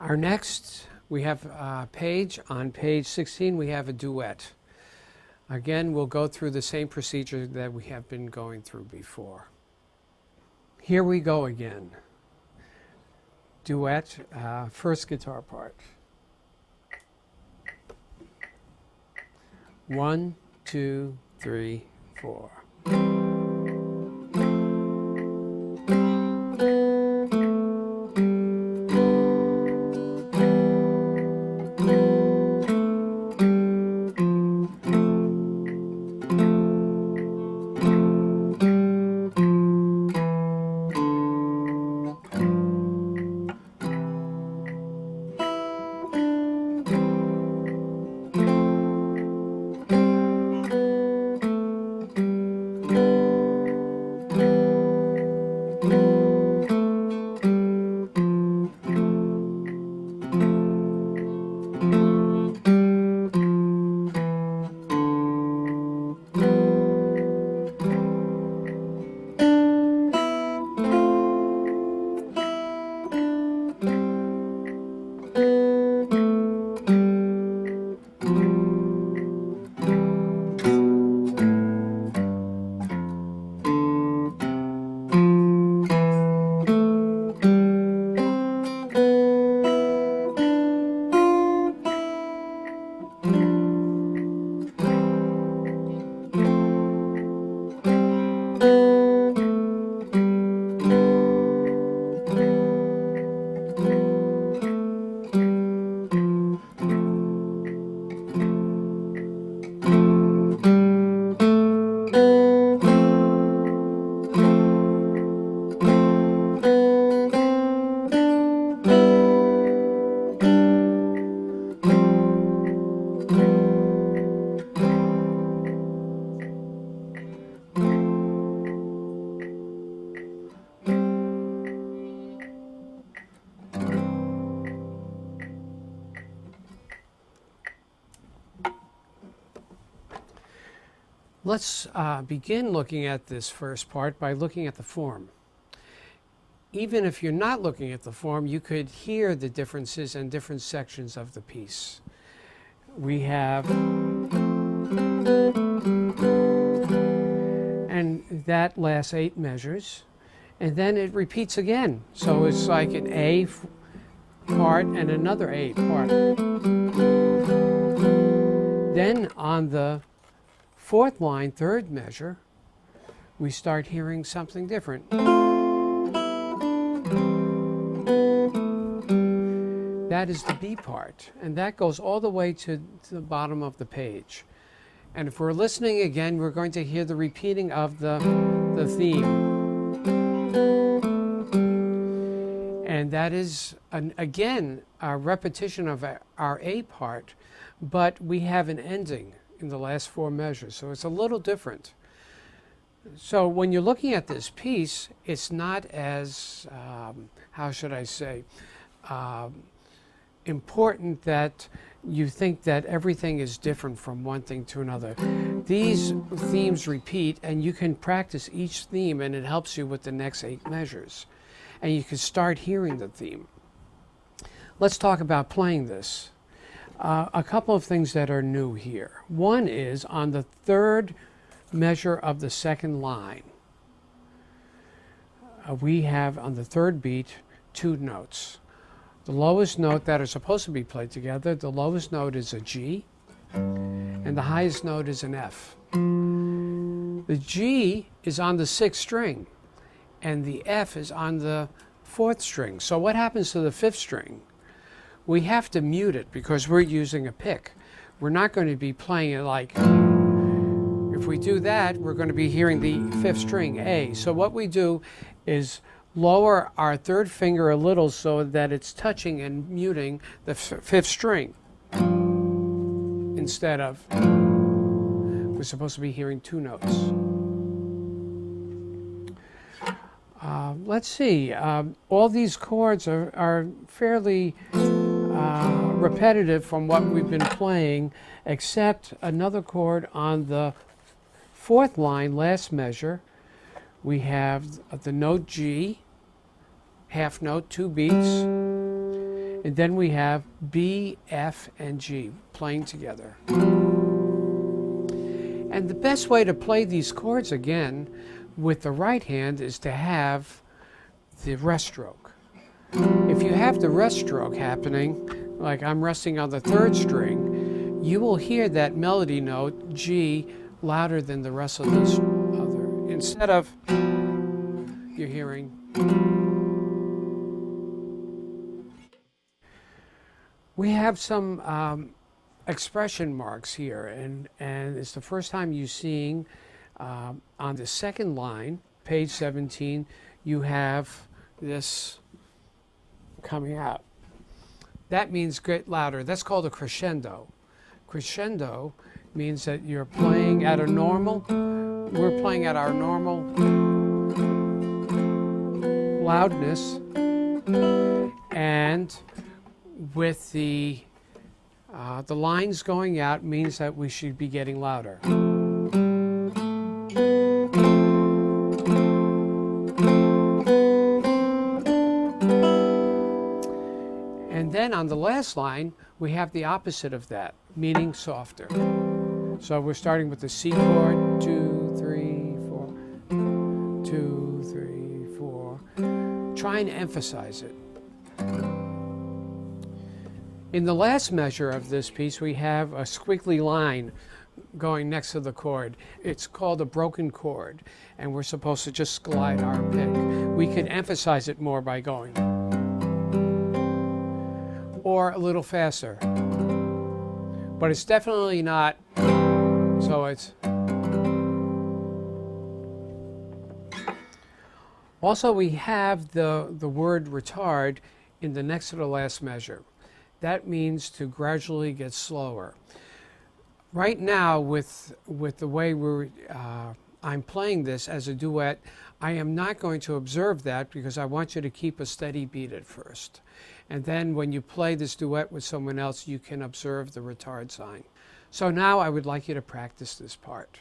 Our next, we have a page. On page 16, we have a duet. Again, we'll go through the same procedure that we have been going through before. Here we go again. Duet, first guitar part. 1, 2, 3, 4. Let's begin looking at this first part by looking at the form. Even if you're not looking at the form, you could hear the differences in different sections of the piece. We have, and that lasts 8 measures, and then it repeats again. So it's like an A part and another A part. Then on the 4th line, 3rd measure, we start hearing something different. That is the B part, and that goes all the way to the bottom of the page. And if we're listening again, we're going to hear the repeating of the theme. And that is, again, a repetition of our A part, but we have an ending in the last 4 measures, so it's a little different. So when you're looking at this piece, it's not as, how should I say, important that you think that everything is different from one thing to another. These themes repeat, and you can practice each theme, and it helps you with the next 8 measures. And you can start hearing the theme. Let's talk about playing this. A couple of things that are new here. One is on the 3rd measure of the 2nd line. We have on the 3rd beat 2 notes. The lowest note that are supposed to be played together, the lowest note is a G, and the highest note is an F. The G is on the 6th string, and the F is on the 4th string. So what happens to the 5th string? We have to mute it because we're using a pick. We're not going to be playing it like, if we do that, we're going to be hearing the 5th string, A. So what we do is lower our 3rd finger a little so that it's touching and muting the 5th string. Instead of, we're supposed to be hearing 2 notes. Let's see, all these chords are fairly repetitive from what we've been playing, except another chord on the 4th line, last measure. We have the note G, half note, 2 beats, And then we have B, F, and G playing together. And the best way to play these chords again with the right hand is to have the rest stroke. If you have the rest stroke happening, like I'm resting on the 3rd string, you will hear that melody note, G, louder than the rest of this other. Instead of you're hearing. We have some expression marks here, and it's the first time you're seeing on the 2nd line, page 17, you have this coming out. That means get louder. That's called a crescendo. Crescendo means that you're playing at a normal, we're playing at our normal loudness, and with the lines going out means that we should be getting louder. And then on the last line, we have the opposite of that, meaning softer. So we're starting with the C chord, 2, 3, 4, 2, 3, 4. Try and emphasize it. In the last measure of this piece, we have a squiggly line going next to the chord. It's called a broken chord, and we're supposed to just glide our pick. We could emphasize it more by going, or a little faster. But it's definitely not, so it's. Also, we have the word retard in the next to the last measure. That means to gradually get slower. Right now, with the way I'm playing this as a duet, I am not going to observe that because I want you to keep a steady beat at first. And then when you play this duet with someone else, you can observe the retard sign. So now I would like you to practice this part.